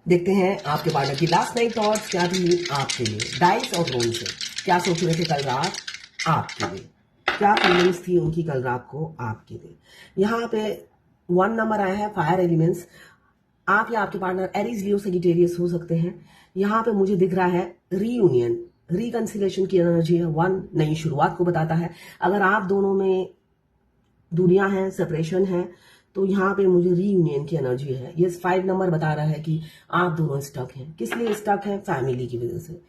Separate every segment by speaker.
Speaker 1: देखते हैं आपके पार्टनर की लास्ट नाइट थॉट्स क्या थी आपके लिए। डाइस और रोल से क्या सोच रहे थे कल रात आपके लिए, क्या फीलिंग्स थी उनकी कल रात को आपके लिए। यहाँ पे 1 नंबर आया है फायर एलिमेंट्स। आप या आपके पार्टनर एरीज, लियो, सेजिटेरियस हो सकते हैं। यहाँ पे मुझे दिख रहा है रीयूनियन, रिकंसिलेशन की एनर्जी है। 1 नई शुरुआत को बताता है। अगर आप दोनों में दूरियां हैं, सेपरेशन है, तो यहाँ पे मुझे रीयूनियन की एनर्जी है। ये 5 नंबर बता रहा है कि आप दोनों स्टक हैं। किस लिए स्टक हैं? फैमिली की वजह से।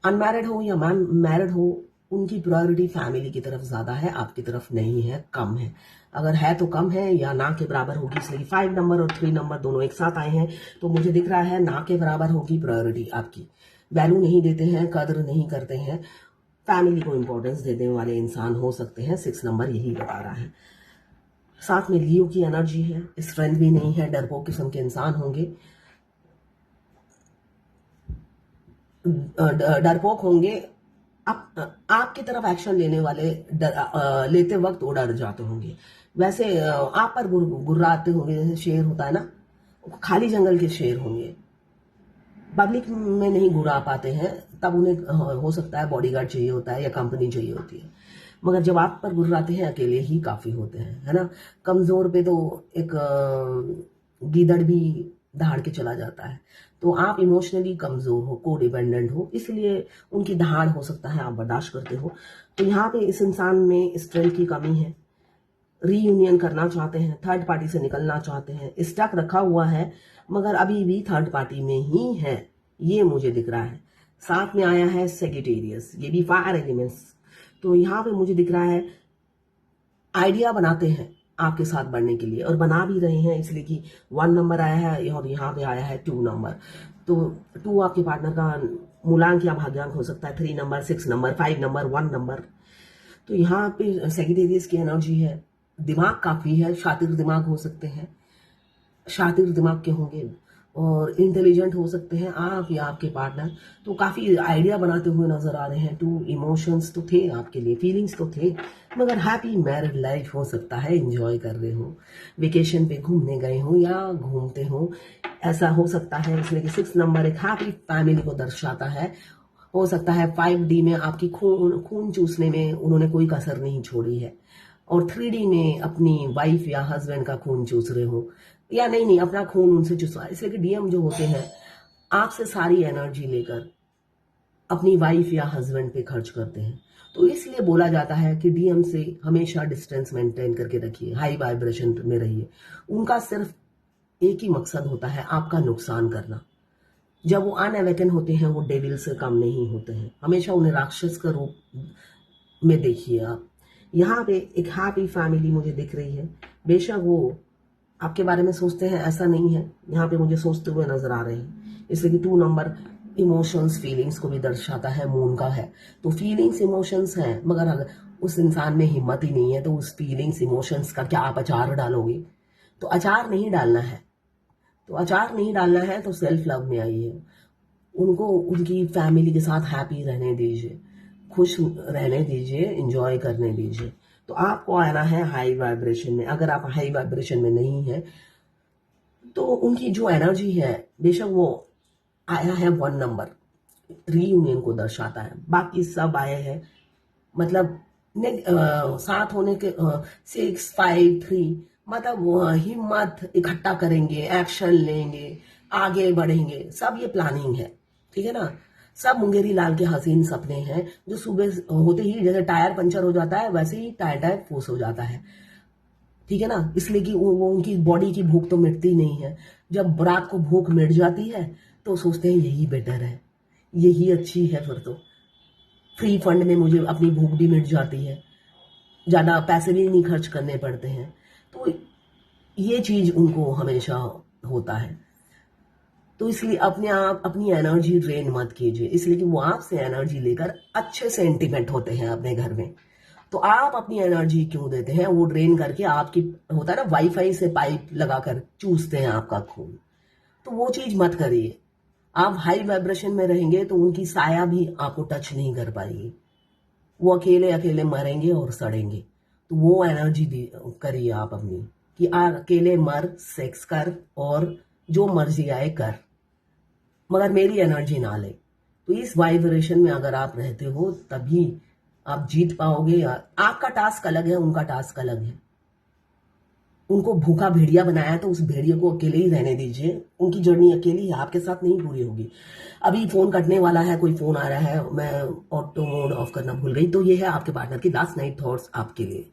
Speaker 1: अनमैरिड हो या मैरिड हो, उनकी प्रायोरिटी फैमिली की तरफ ज्यादा है, आपकी तरफ नहीं है, कम है। अगर है तो कम है या ना के बराबर होगी। इसलिए 5 नंबर और 3 नंबर दोनों एक साथ आए हैं, तो मुझे दिख रहा है ना के बराबर होगी प्रायोरिटी आपकी। वैल्यू नहीं देते हैं, कदर नहीं करते हैं, फैमिली को इंपॉर्टेंस देने वाले इंसान हो सकते हैं। 6 नंबर यही बता रहा है। साथ में लियो की एनर्जी है, स्ट्रेंथ भी नहीं है, डरपोक किस्म के इंसान होंगे, डरपोक होंगे। आपकी तरफ एक्शन लेने वाले लेते वक्त वो डर जाते होंगे। वैसे आप पर गुर्राते होंगे, जैसे शेर होता है ना, खाली जंगल के शेर होंगे। पब्लिक में नहीं घुरा पाते हैं, तब उन्हें हो सकता है बॉडीगार्ड चाहिए होता है या कंपनी चाहिए होती है। मगर जब आप पर गुर्राते हैं अकेले ही काफी होते हैं, है ना। कमजोर पे तो एक गीदड़ भी दहाड़ के चला जाता है। तो आप इमोशनली कमजोर हो, को डिपेंडेंट हो, इसलिए उनकी दहाड़ हो सकता है आप बर्दाश्त करते हो। तो यहाँ पे इस इंसान में स्ट्रेंथ की कमी है। रीयूनियन करना चाहते हैं, थर्ड पार्टी से निकलना चाहते हैं, स्टक रखा हुआ है, मगर अभी भी थर्ड पार्टी में ही है, ये मुझे दिख रहा है। साथ में आया है सेजिटेरियस, ये भी फायर एलिमेंट्स। तो यहाँ पे मुझे दिख रहा है आइडिया बनाते हैं आपके साथ बढ़ने के लिए, और बना भी रहे हैं, इसलिए कि 1 नंबर आया है और यहाँ पे आया है 2 नंबर। तो 2 आपके पार्टनर का मूलांक या भाग्यांक हो सकता है। 3 नंबर, 6 नंबर, 5 नंबर, 1 नंबर। तो यहाँ पे सेजिटेरियस की एनर्जी है। दिमाग काफी है, शातिर दिमाग हो सकते हैं, शातिर दिमाग के होंगे और इंटेलिजेंट हो सकते हैं आप या आपके पार्टनर। तो काफी आइडिया बनाते हुए नजर आ रहे हैं। 2 इमोशंस तो थे आपके लिए, फीलिंग्स तो थे, मगर हैप्पी मैरिड लाइफ हो सकता है, एंजॉय कर रहे हो, वेकेशन पे घूमने गए हो या घूमते हो, ऐसा हो सकता है। इसलिए कि 6 नंबर एक हैप्पी फैमिली को दर्शाता है। हो सकता है 5D में आपकी खून चूसने में उन्होंने कोई कसर नहीं छोड़ी है, और 3D में अपनी वाइफ या हस्बैंड का खून चूस रहे हो, या नहीं अपना खून उनसे चूसवा। इसलिए कि डीएम जो होते हैं आपसे सारी एनर्जी लेकर अपनी वाइफ या हस्बैंड पे खर्च करते हैं। तो इसलिए बोला जाता है कि डीएम से हमेशा डिस्टेंस मेंटेन करके रखिए, हाई वाइब्रेशन में रहिए। उनका सिर्फ एक ही मकसद होता है, आपका नुकसान करना। जब वो अनअवेकन होते हैं, वो डेविल से कम नहीं होते हैं, हमेशा उन्हें राक्षस का रूप में देखिए आप। यहाँ पे एक हैप्पी फैमिली मुझे दिख रही है। बेशक वो आपके बारे में सोचते हैं, ऐसा नहीं है, यहाँ पे मुझे सोचते हुए नजर आ रहे हैं। इसलिए कि 2 नंबर इमोशंस, फीलिंग्स को भी दर्शाता है, मून का है। तो फीलिंग्स, इमोशंस हैं, मगर अगर उस इंसान में हिम्मत ही नहीं है, तो उस फीलिंग्स, इमोशंस का क्या आप अचार डालोगे? तो अचार नहीं डालना है। तो अचार नहीं डालना है तो सेल्फ लव में आइए। उनको उनकी फैमिली के साथ हैप्पी रहने दीजिए, खुश रहने दीजिए, एंजॉय करने दीजिए। तो आपको आना है हाई वाइब्रेशन में। अगर आप हाई वाइब्रेशन में नहीं है, तो उनकी जो एनर्जी है, बेशक वो आया है 1 नंबर, रीयूनियन को दर्शाता है। बाकी सब आए हैं, मतलब साथ होने के 6, 5, 3, मतलब हिम्मत इकट्ठा करेंगे, एक्शन लेंगे, आगे बढ़ेंगे, सब ये प्लानिंग है, ठीक है ना। सब मुंगेरी लाल के हसीन सपने हैं, जो सुबह होते ही जैसे टायर पंचर हो जाता है, वैसे ही टायर टायर फूस हो जाता है, ठीक है ना। इसलिए कि वो उनकी बॉडी की भूख तो मिटती नहीं है। जब रात को भूख मिट जाती है तो सोचते हैं यही बेटर है, यही अच्छी है, फिर तो फ्री फंड में मुझे अपनी भूख भी मिट जाती है, ज्यादा पैसे भी नहीं खर्च करने पड़ते हैं। तो ये चीज उनको हमेशा होता है। तो इसलिए अपने आप अपनी एनर्जी ड्रेन मत कीजिए, इसलिए कि वो आपसे एनर्जी लेकर अच्छे से इंटीमेट होते हैं अपने घर में। तो आप अपनी एनर्जी क्यों देते हैं? वो ड्रेन करके आपकी, होता है ना, वाईफाई से पाइप लगाकर चूसते हैं आपका खून। तो वो चीज मत करिए। आप हाई वाइब्रेशन में रहेंगे तो उनकी साया भी आपको टच नहीं कर पाएगी, वो अकेले अकेले मरेंगे और सड़ेंगे। तो वो एनर्जी करिए आप अपनी, कि अकेले मर, सेक्स कर और जो मर्जी आए कर, मगर मेरी एनर्जी ना ले। तो इस वाइब्रेशन में अगर आप रहते हो तभी आप जीत पाओगे। आपका टास्क अलग है, उनका टास्क अलग है। उनको भूखा भेड़िया बनाया तो उस भेड़िए को अकेले ही रहने दीजिए। उनकी जर्नी अकेली है, आपके साथ नहीं पूरी होगी। अभी फोन कटने वाला है, कोई फोन आ रहा है, मैं ऑटो मोड ऑफ करना भूल गई। तो ये है आपके पार्टनर की लास्ट नाइट थॉट्स आपके लिए।